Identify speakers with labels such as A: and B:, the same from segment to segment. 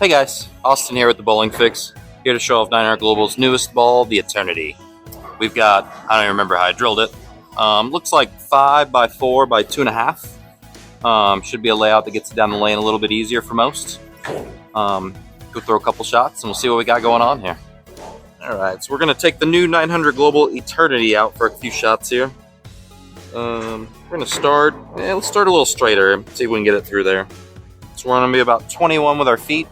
A: Hey guys, Austin here with the Bowling Fix, here to show off 900 Global's newest ball, the Eternity. We've got, I don't even remember how I drilled it, looks like 5 by 4 by 2.5. Should be a layout that gets it down the lane a little bit easier for most. Go throw a couple shots and we'll see what we got going on here. Alright, so we're going to take the new 900 Global Eternity out for a few shots here. We're going to start, let's start a little straighter, see if we can get it through there. So we're going to be about 21 with our feet,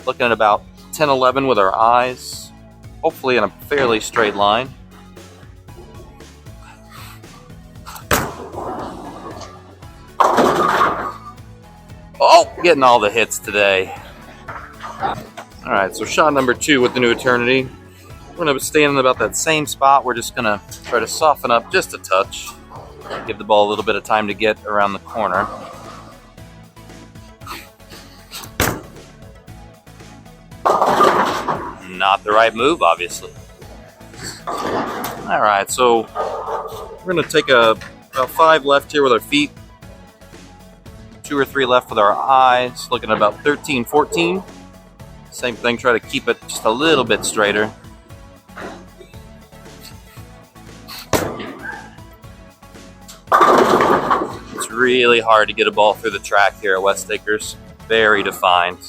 A: looking at about 10, 11 with our eyes, hopefully in a fairly straight line. Oh, getting all the hits today. Alright, so shot number 2 with the new Eternity. We're going to be standing about that same spot. We're just going to try to soften up just a touch. Give the ball a little bit of time to get around the corner. Not the right move, obviously. Alright, so we're going to take about 5 left here with our feet. 2 or 3 left with our eyes. Looking at about 13, 14. Same thing, try to keep it just a little bit straighter. It's really hard to get a ball through the track here at West Acres. Very defined.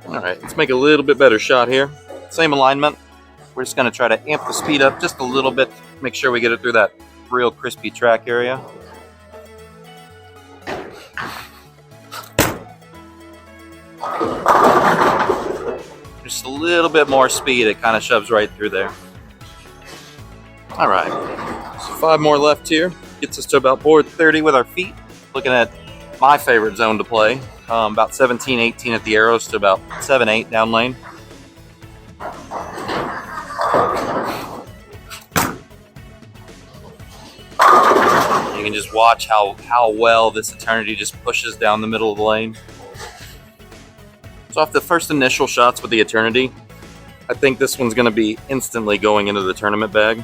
A: Alright, let's make a little bit better shot here. Same alignment. We're just going to try to amp the speed up just a little bit. Make sure we get it through that real crispy track area. Just a little bit more speed. It kind of shoves right through there. Alright, so 5 more left here. Gets us to about board 30 with our feet. Looking at my favorite zone to play. About 17, 18 at the arrows to about 7, 8 down lane. You can just watch how well this Eternity just pushes down the middle of the lane. So off the first initial shots with the Eternity, I think this one's going to be instantly going into the tournament bag.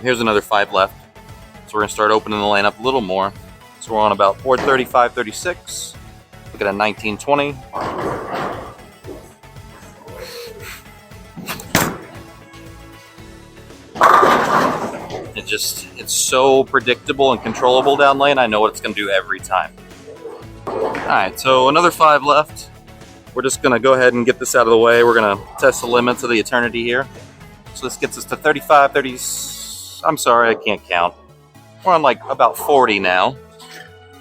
A: Here's another 5 left. So we're going to start opening the lane up a little more. So we're on about board 35, 36. Look at a 19, 20. It's so predictable and controllable down lane. I know what it's going to do every time. Alright, so another 5 left. We're just going to go ahead and get this out of the way. We're going to test the limits of the Eternity here. So this gets us to 35, 30. I'm sorry, I can't count. We're on like about 40 now.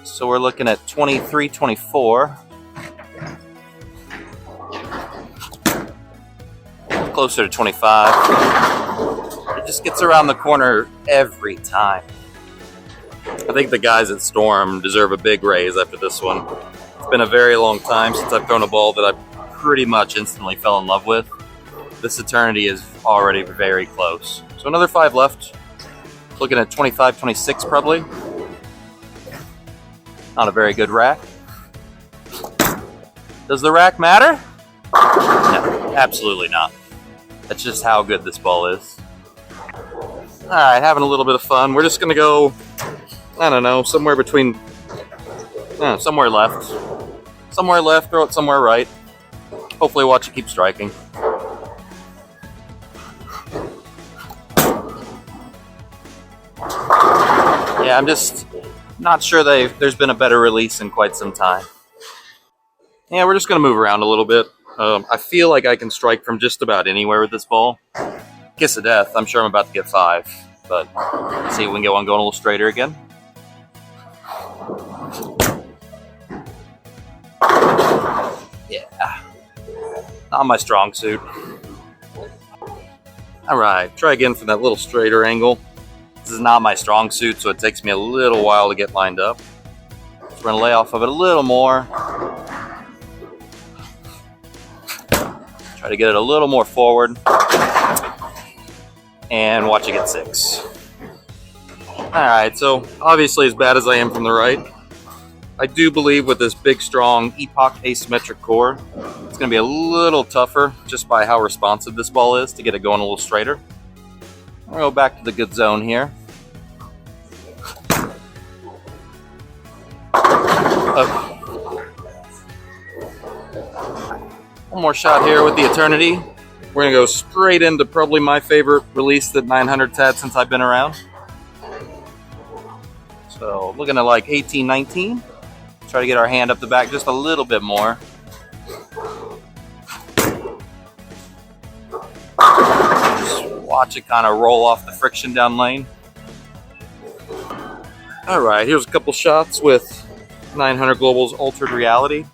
A: So we're looking at 23, 24. Closer to 25. It just gets around the corner every time. I think the guys at Storm deserve a big raise after this one. It's been a very long time since I've thrown a ball that I pretty much instantly fell in love with. This Eternity is already very close. So another 5 left. Looking at 25, 26 probably. Not a very good rack. Does the rack matter? No, absolutely not. That's just how good this ball is. Alright, having a little bit of fun. We're just going to go, I don't know, somewhere between, somewhere left. Somewhere left, throw it somewhere right. Hopefully watch it keep striking. Yeah, I'm just not sure there's been a better release in quite some time. Yeah, we're just going to move around a little bit. I feel like I can strike from just about anywhere with this ball. Kiss of death, I'm sure I'm about to get 5. But let's see if we can get one going a little straighter again. Yeah, not my strong suit. Alright, try again for that little straighter angle. This is not my strong suit, so it takes me a little while to get lined up. So we're going to lay off of it a little more. Try to get it a little more forward. And watch it get 6. Alright, so obviously as bad as I am from the right, I do believe with this big, strong Epoch Asymmetric Core, it's going to be a little tougher just by how responsive this ball is to get it going a little straighter. We'll go back to the good zone here. more shot here with the Eternity. We're gonna go straight into probably my favorite release that 900's had since I've been around. So looking at like 1819. Try to get our hand up the back just a little bit more. Just watch it kind of roll off the friction down lane. All right, here's a couple shots with 900 Global's Altered Reality.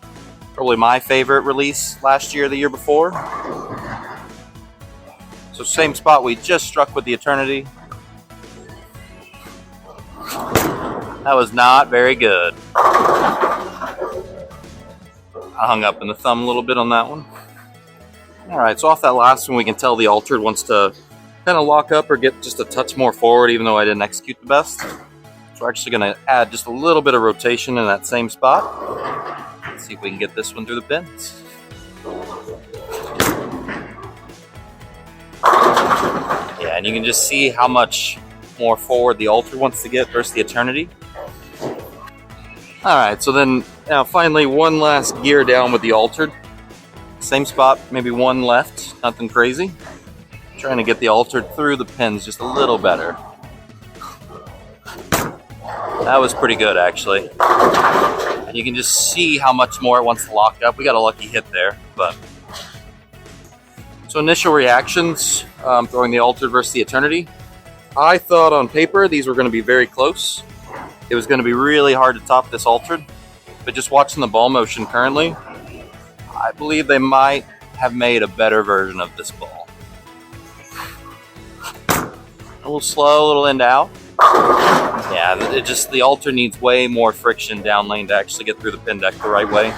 A: Probably my favorite release last year, the year before. So same spot we just struck with the Eternity. That was not very good. I hung up in the thumb a little bit on that one. All right, so off that last one, we can tell the Altered wants to kind of lock up or get just a touch more forward, even though I didn't execute the best. So we're actually going to add just a little bit of rotation in that same spot. Let's see if we can get this one through the pins. Yeah, and you can just see how much more forward the Altered wants to get versus the Eternity. All right, so then now finally one last gear down with the Altered. Same spot, maybe one left, nothing crazy. Trying to get the Altered through the pins just a little better. That was pretty good, actually. And you can just see how much more it wants to lock up. We got a lucky hit there, but. So initial reactions, throwing the Altered versus the Eternity. I thought on paper these were going to be very close. It was going to be really hard to top this Altered, but just watching the ball motion currently, I believe they might have made a better version of this ball. A little slow, a little end out. Yeah, the Altered needs way more friction down lane to actually get through the pin deck the right way.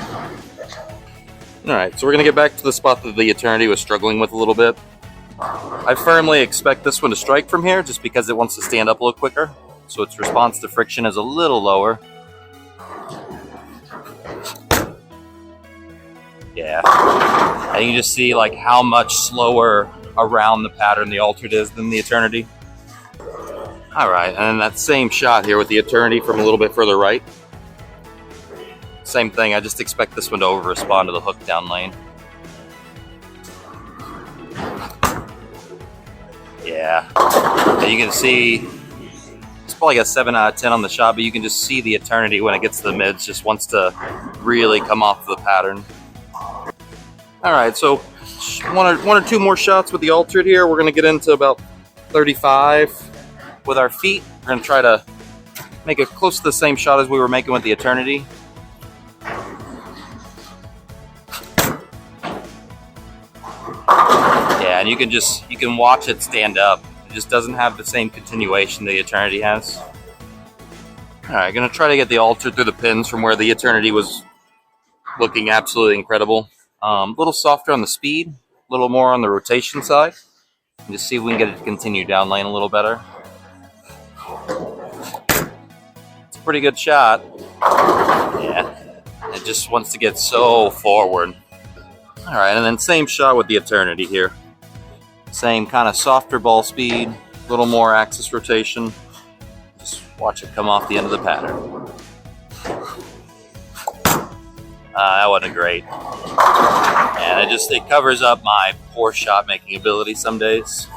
A: All right, so we're going to get back to the spot that the Eternity was struggling with a little bit. I firmly expect this one to strike from here just because it wants to stand up a little quicker. So its response to friction is a little lower. Yeah. And you can just see like how much slower around the pattern the Altered is than the Eternity. All right, and then that same shot here with the Eternity from a little bit further right. Same thing, I just expect this one to over-respond to the hook down lane. Yeah. And you can see it's probably got 7 out of 10 on the shot, but you can just see the Eternity when it gets to the mids just wants to really come off the pattern. All right, so one or two more shots with the Altered here. We're going to get into about 35 with our feet. We're going to try to make it close to the same shot as we were making with the Eternity. Yeah, and you can watch it stand up. It just doesn't have the same continuation the Eternity has. All right, gonna try to get the Altered through the pins from where the Eternity was looking absolutely incredible. A little softer on the speed, a little more on the rotation side. And just see if we can get it to continue down lane a little better. It's a pretty good shot. Yeah, it just wants to get so forward. All right, and then same shot with the Eternity here. Same kind of softer ball speed, a little more axis rotation. Just watch it come off the end of the pattern. That wasn't great. And it covers up my poor shot making ability some days.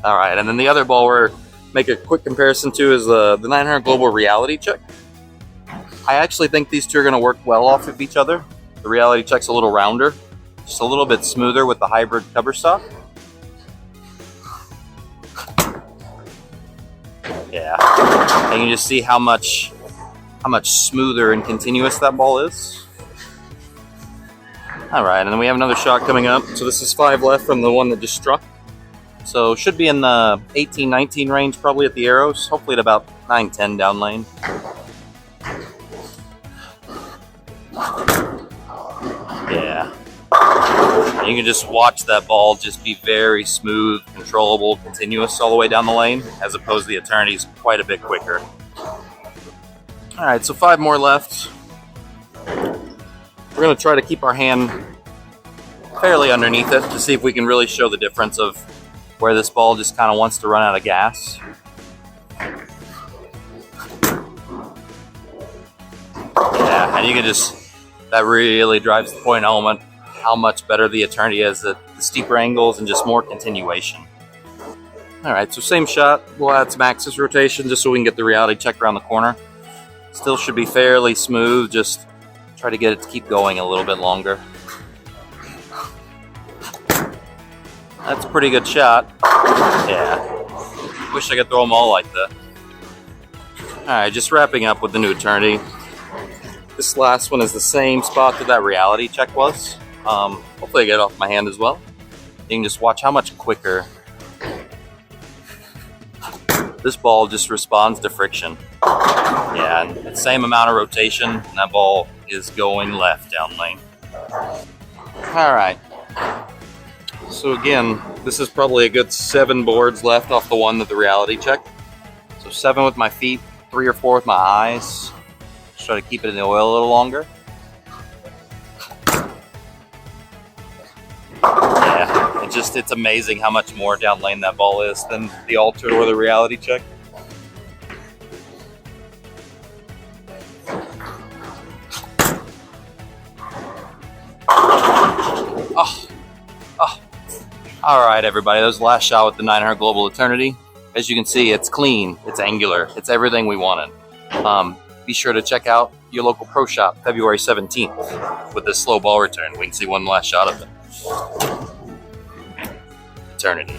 A: All right, and then the other ball we're make a quick comparison to is the 900 Global Reality Check. I actually think these two are going to work well off of each other. The Reality Check's a little rounder, just a little bit smoother with the hybrid cover stock. Yeah, and you can just see how much smoother and continuous that ball is. All right, and then we have another shot coming up. So this is 5 left from the one that just struck. So should be in the 18-19 range probably at the arrows. Hopefully at about 9-10 down lane. Yeah. And you can just watch that ball just be very smooth, controllable, continuous all the way down the lane, as opposed to the Eternity's quite a bit quicker. All right, so 5 more left. We're going to try to keep our hand fairly underneath it to see if we can really show the difference of where this ball just kind of wants to run out of gas. Yeah, and you can just, that really drives the point element how much better the Eternity is at the steeper angles and just more continuation. All right, so same shot. We'll add some axis rotation just so we can get the reality check around the corner. Still should be fairly smooth. Just try to get it to keep going a little bit longer. That's a pretty good shot. Yeah. Wish I could throw them all like that. All right, just wrapping up with the new Eternity. This last one is the same spot that reality check was. Hopefully I get it off my hand as well. You can just watch how much quicker this ball just responds to friction. Yeah, and the same amount of rotation, and that ball is going left down lane. All right. So again, this is probably a good 7 boards left off the one that the reality checked. So 7 with my feet, 3 or 4 with my eyes. Just try to keep it in the oil a little longer. Yeah, it's amazing how much more down lane that ball is than the Alter or the reality check. All right, everybody, that was the last shot with the 900 Global Eternity. As you can see, it's clean, it's angular, it's everything we wanted. Be sure to check out your local pro shop February 17th with this slow ball return. We can see one last shot of it. Eternity.